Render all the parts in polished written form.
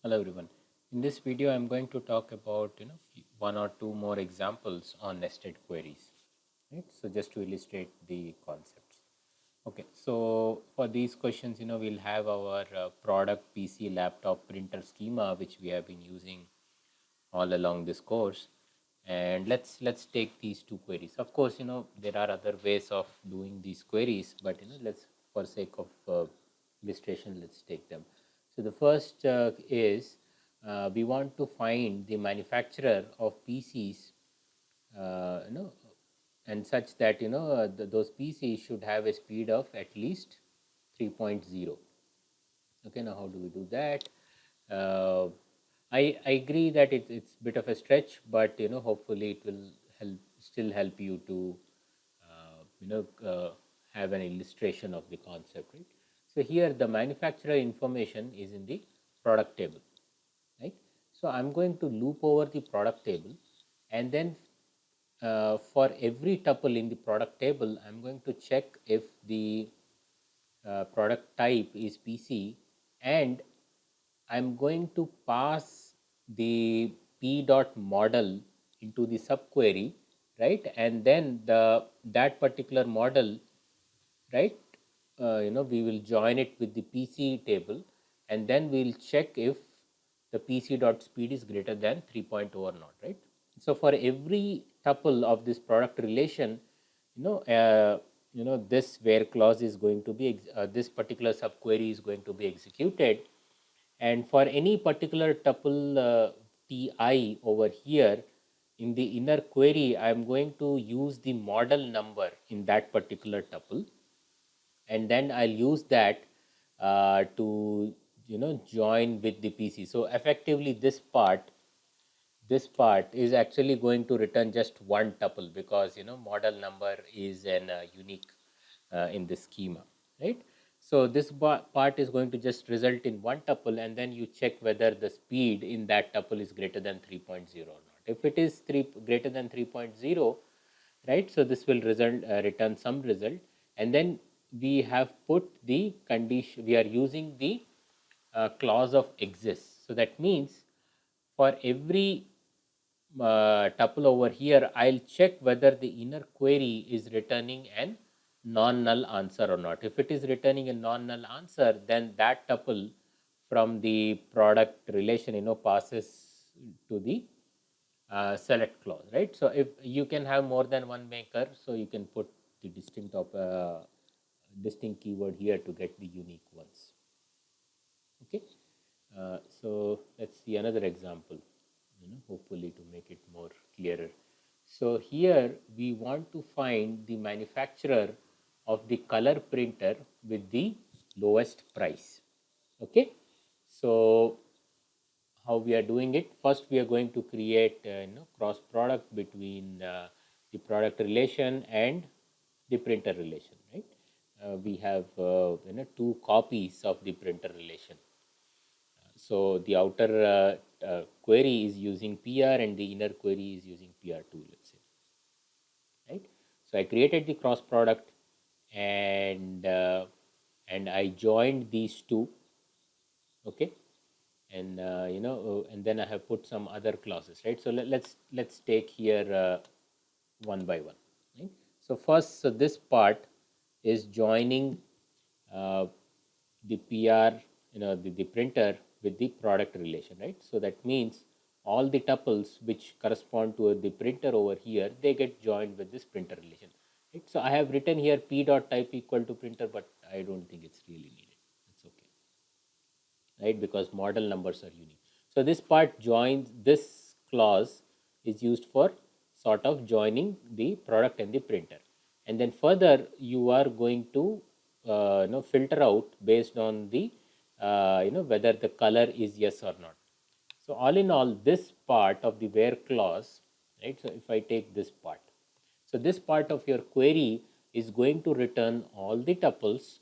Hello everyone. In this video, I'm going to talk about one or two more examples on nested queries. Right. So just to illustrate the concepts. Okay. So for these questions, we'll have our product, PC, laptop, printer schema, which we have been using all along this course. And let's take these two queries. Of course, there are other ways of doing these queries, but let's, for sake of illustration, let's take them. So the first is we want to find the manufacturer of PCs, and such that those PCs should have a speed of at least 3.0. Okay, now how do we do that? Uh, I agree that it's a bit of a stretch, but hopefully it will still help you to have an illustration of the concept, right? So here the manufacturer information is in the product table, right? So I'm going to loop over the product table, and then for every tuple in the product table, I'm going to check if the product type is PC, and I'm going to pass the p dot model into the subquery, right? And then that particular model, right? We will join it with the PC table, and then we'll check if the PC dot speed is greater than 3.0 or not, right? So for every tuple of this product relation, this where clause is going to be this particular subquery is going to be executed, and for any particular tuple ti over here in the inner query, I am going to use the model number in that particular tuple, and then I'll use that to join with the PC. So effectively, this part is actually going to return just one tuple, because model number is an unique in this schema, right? So this part is going to just result in one tuple, and then you check whether the speed in that tuple is greater than 3.0 or not. If it is greater than 3.0, right, so this will return some result, and then we have put the condition, we are using the clause of exists. So that means for every tuple over here, I'll check whether the inner query is returning an non-null answer or not. If it is returning a non-null answer, then that tuple from the product relation passes to the select clause, right? So if you can have more than one maker, so you can put the distinct keyword here to get the unique ones. Okay, so let's see another example, hopefully to make it more clearer. So here we want to find the manufacturer of the color printer with the lowest price. Okay, so how we are doing it? First, we are going to create cross product between the product relation and the printer relation, right? We have two copies of the printer relation. So the outer query is using PR, and the inner query is using PR2, let's say, right? So I created the cross product, and I joined these two, okay, and and then I have put some other clauses, right? So let's take here one by one, right? So first, so this part is joining uh, the PR, the printer with the product relation, right? So that means all the tuples which correspond to the printer over here, they get joined with this printer relation, right? So I have written here p dot type equal to printer, but I don't think it's really needed. It's okay, right? Because model numbers are unique. So this part joins, this clause is used for sort of joining the product and the printer. And then further, you are going to filter out based on the whether the color is yes or not. So all in all, this part of the where clause, right? So if I take this part, so this part of your query is going to return all the tuples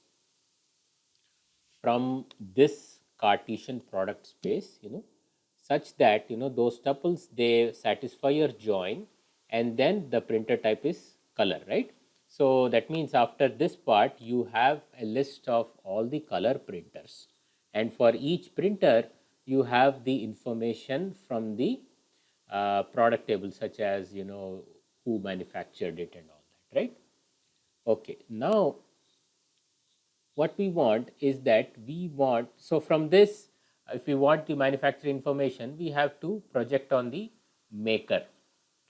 from this Cartesian product space, such that those tuples, they satisfy your join, and then the printer type is color, right? So that means after this part, you have a list of all the color printers, and for each printer, you have the information from the product table, such as who manufactured it and all that, right? Okay, now what we want is that we want, so from this, if we want the manufacturing information, we have to project on the maker,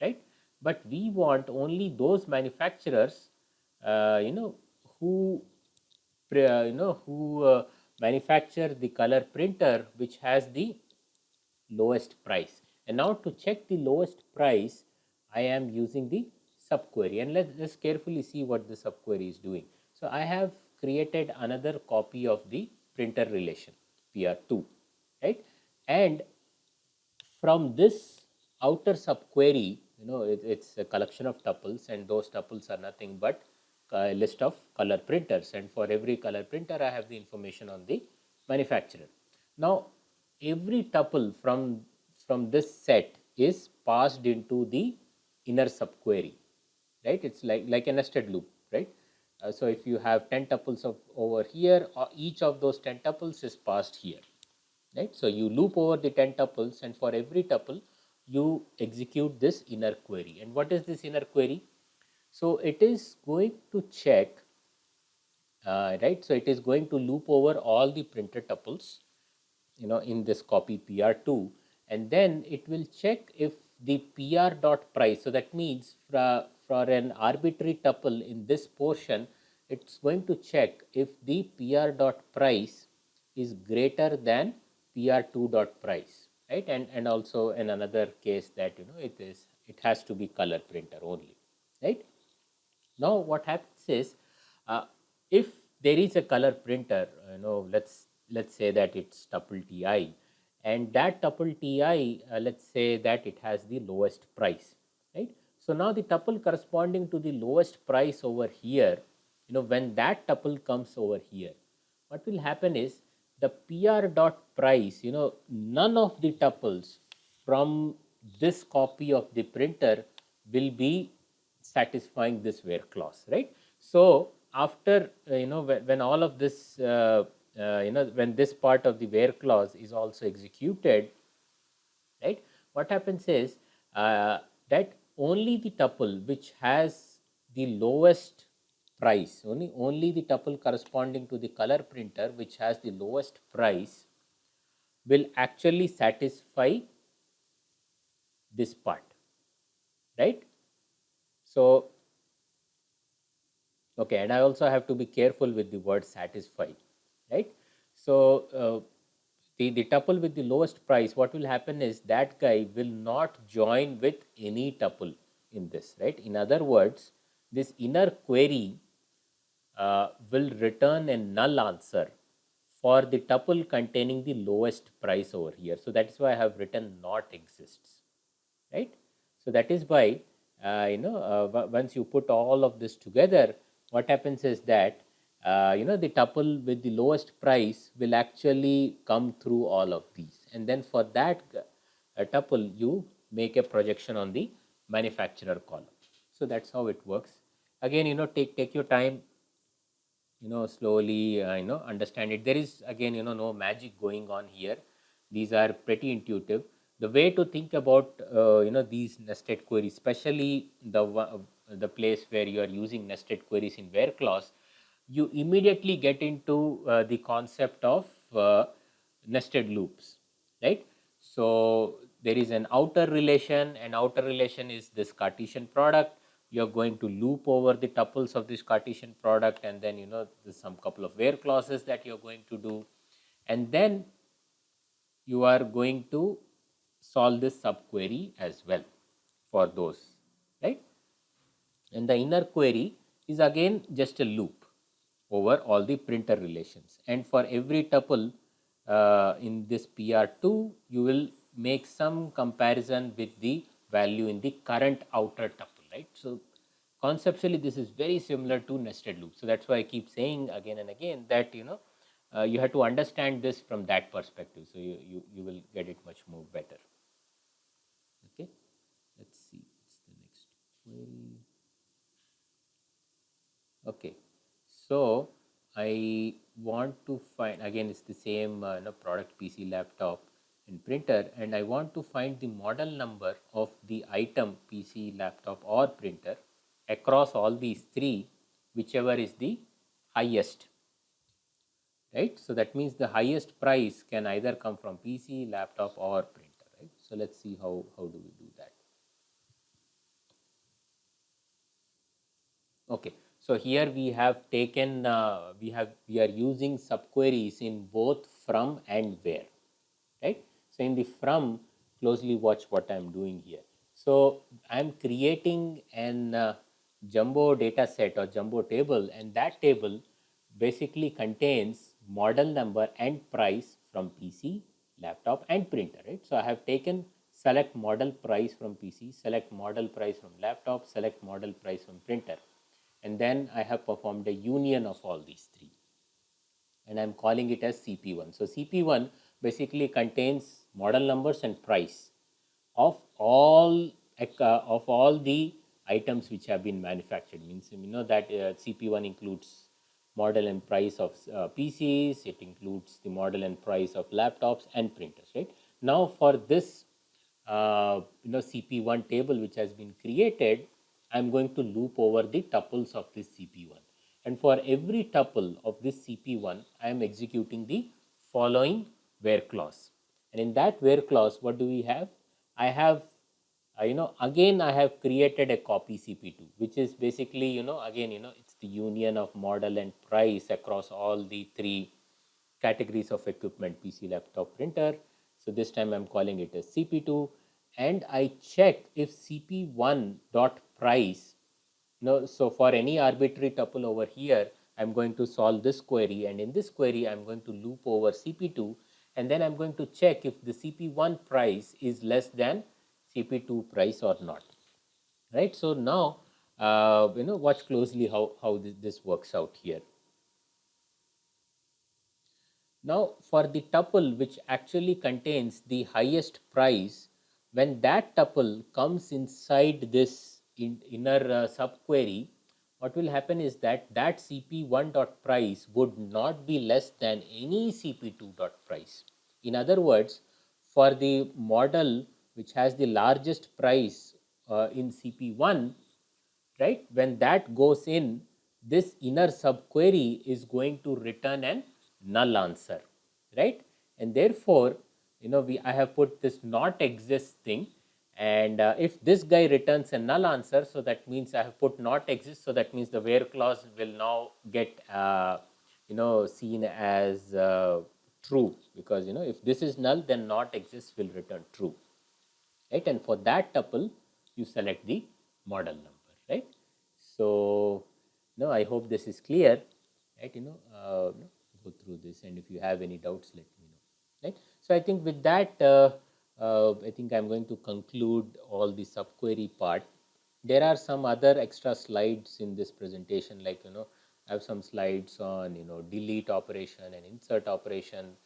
right? But we want only those manufacturers who manufacture the color printer which has the lowest price. And now to check the lowest price, I am using the subquery, and let's just carefully see what the subquery is doing. So I have created another copy of the printer relation PR2, right? And from this outer subquery, it's a collection of tuples, and those tuples are nothing but a list of color printers, and for every color printer I have the information on the manufacturer. Now every tuple from this set is passed into the inner subquery, right? It's like a nested loop, right? So if you have 10 tuples of over here, each of those 10 tuples is passed here, right? So you loop over the 10 tuples, and for every tuple you execute this inner query. And what is this inner query? So it is going to check, right? So it is going to loop over all the printer tuples, in this copy PR2, and then it will check if the PR dot price. So that means for an arbitrary tuple in this portion, it's going to check if the PR dot price is greater than PR2 dot price, right? And also in another case that it has to be color printer only, right? Now what happens is, uh, if there is a color printer, let's say that it's tuple ti, and that tuple ti, let's say that it has the lowest price, right? So now the tuple corresponding to the lowest price over here, when that tuple comes over here, what will happen is the PR dot price, none of the tuples from this copy of the printer will be satisfying this where clause, right? So after when all of this when this part of the where clause is also executed, right, what happens is, that only the tuple which has the lowest price, only the tuple corresponding to the color printer which has the lowest price will actually satisfy this part, right? So okay, and I also have to be careful with the word satisfy, right? So the tuple with the lowest price, what will happen is that guy will not join with any tuple in this, right? In other words, this inner query will return a null answer for the tuple containing the lowest price over here. So that is why I have written not exists, right? So that is why, once you put all of this together, what happens is that, the tuple with the lowest price will actually come through all of these. And then for that tuple, you make a projection on the manufacturer column. So that's how it works. Again, take your time, slowly, understand it. There is, again, no magic going on here. These are pretty intuitive. The way to think about these nested queries, especially the place where you are using nested queries in where clause, you immediately get into the concept of nested loops, right? So there is an outer relation, and outer relation is this Cartesian product. You're going to loop over the tuples of this Cartesian product, and then there's some couple of where clauses that you're going to do, and then you are going to solve this subquery as well for those, right? And the inner query is again just a loop over all the printer relations, and for every tuple in this PR2, you will make some comparison with the value in the current outer tuple, right? So conceptually this is very similar to nested loop. So that's why I keep saying again and again that you have to understand this from that perspective, so you will get it much more better. Okay, let's see what's the next query. Okay, so I want to find, again it's the same product PC laptop. and printer, and I want to find the model number of the item PC, laptop or printer across all these three, whichever is the highest, right? So that means the highest price can either come from PC, laptop or printer, right? So let's see how do we do that. Okay, so here we have taken we are using subqueries in both from and where, right? So in the from, closely watch what I am doing here. So I am creating an jumbo data set or jumbo table, and that table basically contains model number and price from PC, laptop and printer, right? So I have taken select model price from PC, select model price from laptop, select model price from printer, and then I have performed a union of all these three, and I'm calling it as CP1. So CP1 basically contains model numbers and price of all the items which have been manufactured. Means you know that CP1 includes model and price of PCs. It includes the model and price of laptops and printers. Right now, for this CP1 table which has been created, I'm going to loop over the tuples of this CP1. And for every tuple of this CP1, I am executing the following where clause. And in that where clause, what do we have? I have, again I have created a copy CP2, which is basically, again, it's the union of model and price across all the three categories of equipment, PC, laptop, printer. So this time I'm calling it as CP2, and I check if CP1 dot price. No, so for any arbitrary tuple over here, I'm going to solve this query, and in this query, I'm going to loop over CP2, and then I'm going to check if the CP1 price is less than CP2 price or not, right? So now, watch closely how this works out here. Now, for the tuple which actually contains the highest price, when that tuple comes inside this inner subquery, what will happen is that CP1 dot price would not be less than any CP2 dot price. In other words, for the model which has the largest price in CP1, right, when that goes in, this inner subquery is going to return an null answer, right? And therefore, I have put this not exist thing, and if this guy returns a null answer, so that means I have put not exist, so that means the where clause will now get seen as true, because if this is null, then not exist will return true, right? And for that tuple, you select the model number, right? So, I hope this is clear, right? Go through this, and if you have any doubts, let me know, right? So, I think with that, I think I'm going to conclude all the subquery part. There are some other extra slides in this presentation, like I have some slides on delete operation and insert operation.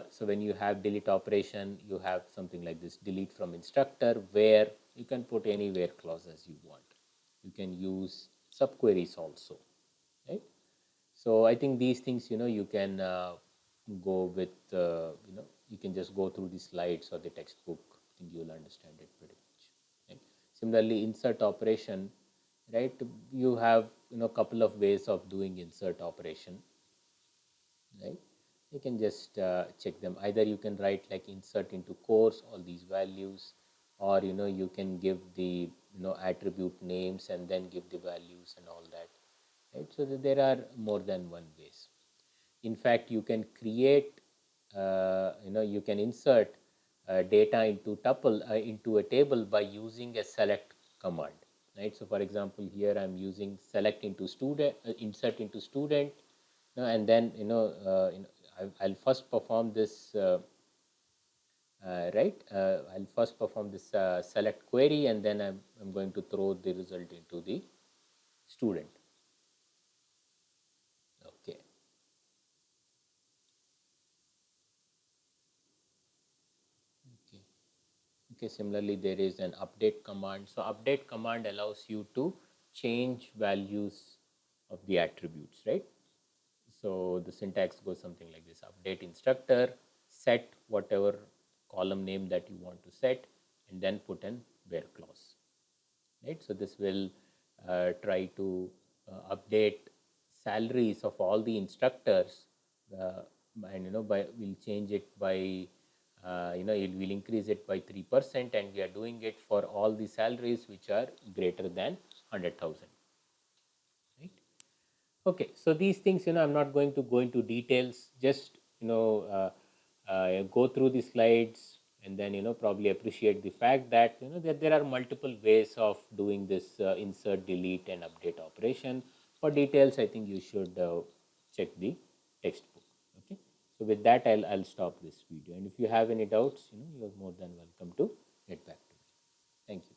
So when you have delete operation, you have something like this: delete from instructor, where you can put any where clause as you want. You can use subqueries also, right? So I think these things, you can go with, you can just go through the slides or the textbook. I think you will understand it pretty much. Right? Similarly, insert operation, right? You have couple of ways of doing insert operation, right? You can just check them. Either you can write like insert into course all these values, or you can give the attribute names and then give the values and all that, right? So there are more than one ways. In fact, you can create, you can insert data into tuple into a table by using a select command, right? So for example, here I'm using select into student, insert into student, and then I'll first perform this right. I'll first perform this select query, and then I'm going to throw the result into the student. Okay. Okay. Okay. Similarly, there is an update command. So update command allows you to change values of the attributes, right? So the syntax goes something like this: update instructor, set whatever column name that you want to set, and then put an where clause, right? So this will try to update salaries of all the instructors, uh, and by we'll change it by it will increase it by 3%, and we are doing it for all the salaries which are greater than 100,000, right? Okay, so these things, I'm not going to go into details, just, go through the slides, and then, probably appreciate the fact that, that there are multiple ways of doing this insert, delete, and update operation. For details, I think you should check the textbook. Okay, so with that, I'll stop this video. And if you have any doubts, you're more than welcome to get back to me. Thank you.